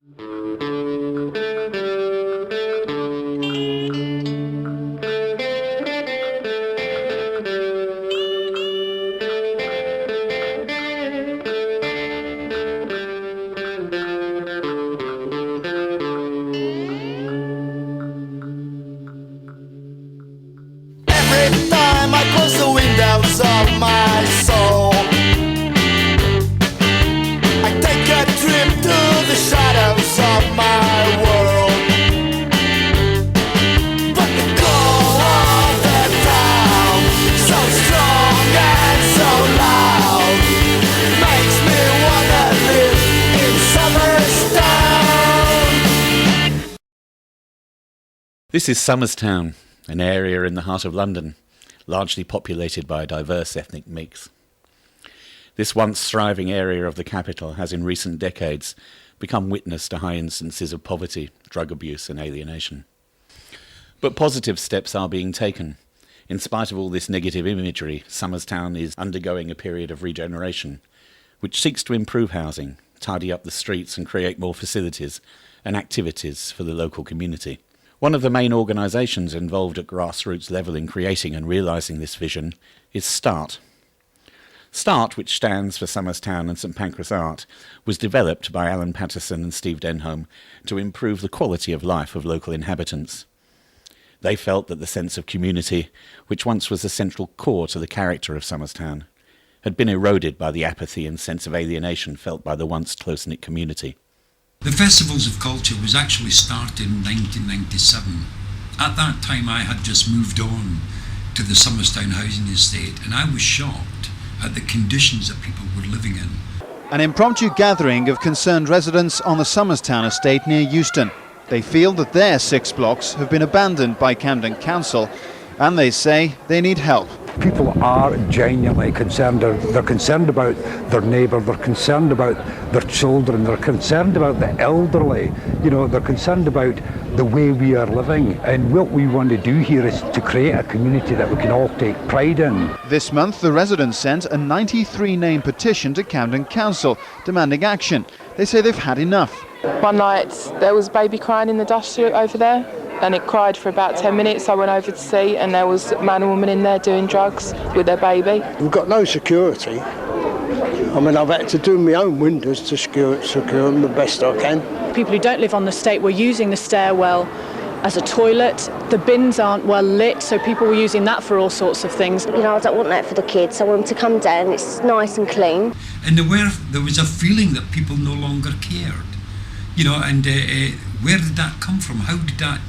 Every time I close the windows of my soul, I take a trip to the shadows of my world. But the call of the town, so strong and so loud, makes me wanna live in Somerstown. This is Somerstown, an area in the heart of London, largely populated by a diverse ethnic mix. This once thriving area of the capital has in recent decades become witness to high instances of poverty, drug abuse and alienation. But positive steps are being taken. In spite of all this negative imagery, Somerstown is undergoing a period of regeneration, which seeks to improve housing, tidy up the streets and create more facilities and activities for the local community. One of the main organisations involved at grassroots level in creating and realising this vision is START. START, which stands for Somerstown and St Pancras Art, was developed by Alan Patterson and Steve Denholm to improve the quality of life of local inhabitants. They felt that the sense of community, which once was a central core to the character of Somerstown, had been eroded by the apathy and sense of alienation felt by the once close-knit community. The Festivals of Culture was actually started in 1997. At that time I had just moved on to the Somerstown housing estate, and I was shocked at the conditions that people were living in. An impromptu gathering of concerned residents on the Somerstown estate near Euston. They feel that their 6 blocks have been abandoned by Camden Council, and they say they need help. People are genuinely concerned. They're concerned about their neighbour, they're concerned about their children, they're concerned about the elderly, they're concerned about the way we are living. And what we want to do here is to create a community that we can all take pride in. This month, the residents sent a 93-name petition to Camden Council demanding action. They say they've had enough. One night there was a baby crying in the dust chute over there, and it cried for about 10 minutes. I went over to see, and there was a man and woman in there doing drugs with their baby. We've got no security. I've had to do my own windows to secure them the best I can. People who don't live on the estate were using the stairwell as a toilet. The bins aren't well lit, so people were using that for all sorts of things. I don't want that for the kids. I want them to come down, it's nice and clean. And there was a feeling that people no longer cared. Where did that come from? How did that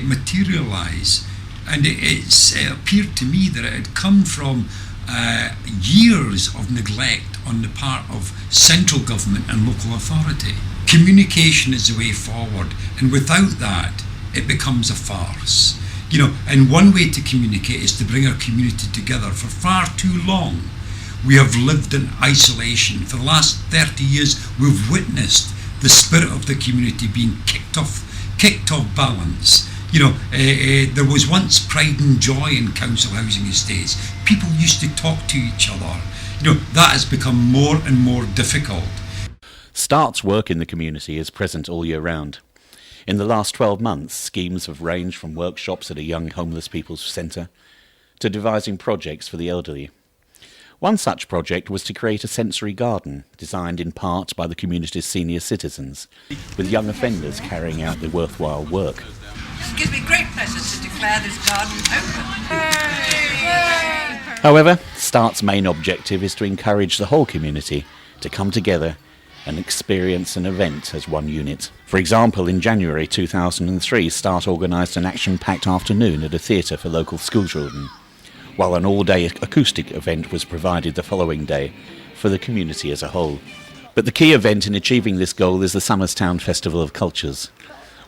materialise? And it appeared to me that it had come from years of neglect on the part of central government and local authority. Communication is the way forward, and without that it becomes a farce. And one way to communicate is to bring our community together. For far too long we have lived in isolation. For the last 30 years we've witnessed the spirit of the community being kicked off balance. There was once pride and joy in council housing estates. People used to talk to each other. That has become more and more difficult. START's work in the community is present all year round. In the last 12 months, schemes have ranged from workshops at a young homeless people's centre to devising projects for the elderly. One such project was to create a sensory garden, designed in part by the community's senior citizens, with young offenders carrying out the worthwhile work. It gives me great pleasure to declare this garden open. However, START's main objective is to encourage the whole community to come together and experience an event as one unit. For example, in January 2003, START organised an action-packed afternoon at a theatre for local schoolchildren, while an all-day acoustic event was provided the following day for the community as a whole. But the key event in achieving this goal is the Somerstown Festival of Cultures.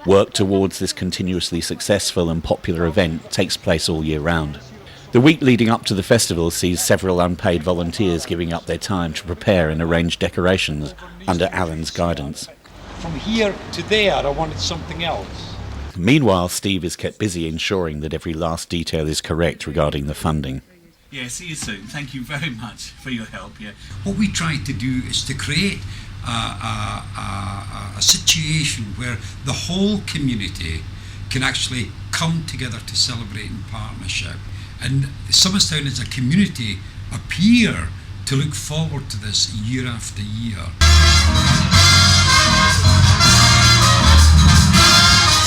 Work towards this continuously successful and popular event takes place all year round. The week leading up to the festival sees several unpaid volunteers giving up their time to prepare and arrange decorations under Alan's guidance. From here to there, I wanted something else. Meanwhile, Steve is kept busy ensuring that every last detail is correct regarding the funding. Yeah, see you soon. Thank you very much for your help. Yeah. What we try to do is to create a situation where the whole community can actually come together to celebrate in partnership. And Somerstown as a community appear to look forward to this year after year.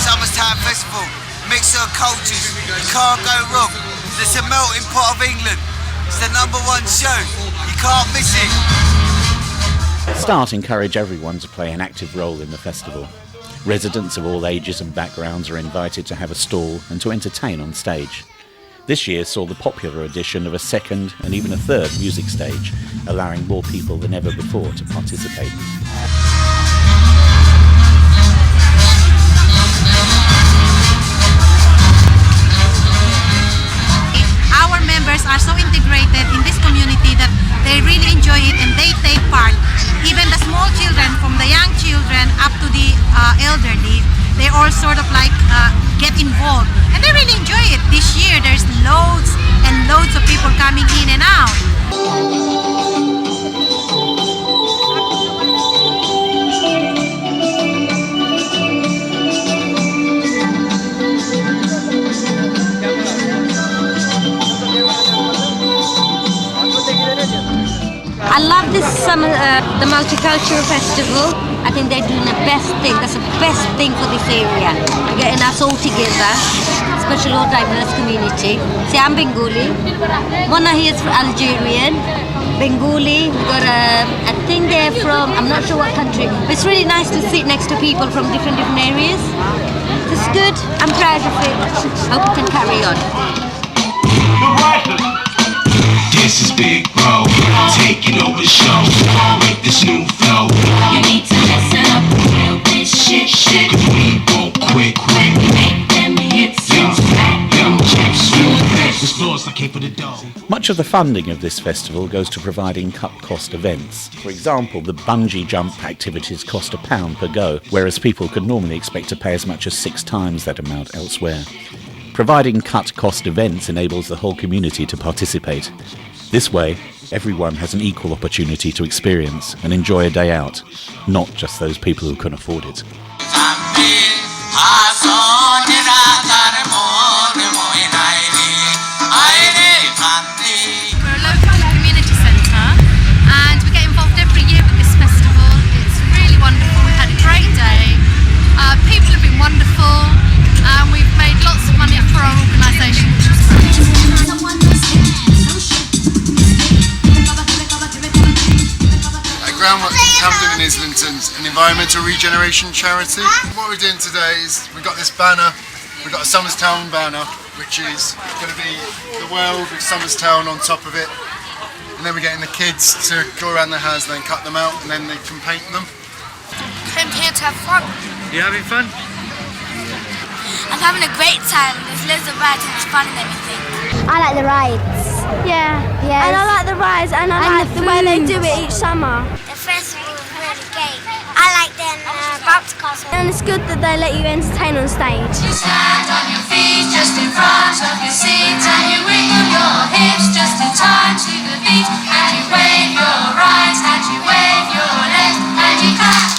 Somerstown Festival, mixer of cultures, you can't go wrong. It's a melting pot of England. It's the #1 show, you can't miss it. Start encourage everyone to play an active role in the festival. Residents of all ages and backgrounds are invited to have a stall and to entertain on stage. This year saw the popular addition of a second and even a third music stage, allowing more people than ever before to participate. Our members are so integrated in this community that they really enjoy it and they take part. Even the small children, from the young children up to the elderly, they all sort of like get involved and they really enjoy it. This year there's loads and loads of people coming in and out. I love this summer, the multicultural festival. I think they're doing the best thing. That's the best thing for this area. Getting us all together, especially all diverse community. See, I'm Bengali. Mona here is Algerian. Bengali. We got I think they're from, I'm not sure what country. But it's really nice to sit next to people from different areas. It's good. I'm proud of it. Hope we can carry on. This is Big Bro, taking over the show with this new flow. You need to listen up, real this shit, cause we won't quit. We make them hits, Much of the funding of this festival goes to providing cut-cost events. For example, the bungee jump activities cost £1 per go, whereas people could normally expect to pay as much as 6 times that amount elsewhere. Providing cut-cost events enables the whole community to participate. This way, everyone has an equal opportunity to experience and enjoy a day out, not just those people who can afford it. We're a local community centre and we get involved every year with this festival. It's really wonderful. We've had a great day. People have been wonderful and we've made lots of money for our organisation, which was great. Groundwork Camden and Islington's an environmental regeneration charity. What we're doing today is we've got this banner, we've got a Somerstown banner, which is going to be the world with Somerstown on top of it. And then we're getting the kids to go around their hands and then cut them out and then they can paint them. I'm here to have fun. You having fun? I'm having a great time. There's loads of rides and it's fun and everything. I like the rides. Yeah. Yes. And I like the rides and I like the way they do it each summer. The festival is really great. I like the bounce castle. And it's good that they let you entertain on stage. You stand on your feet just in front of your seat and you wiggle your hips just in time to the beat and you wave your right and you wave your left and you clap.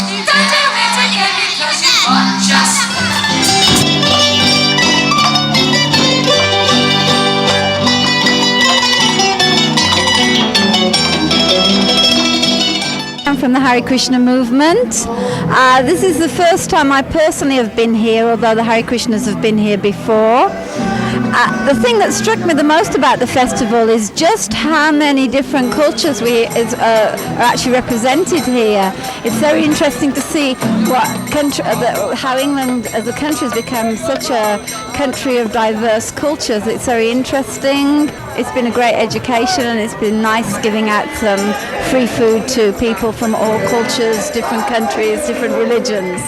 You don't do it again because you want just. From the Hare Krishna movement. This is the first time I personally have been here, although the Hare Krishnas have been here before. The thing that struck me the most about the festival is just how many different cultures are actually represented here. It's very interesting to see how England as a country has become such a country of diverse cultures. It's very interesting. It's been a great education and it's been nice giving out some free food to people from all cultures, different countries, different religions.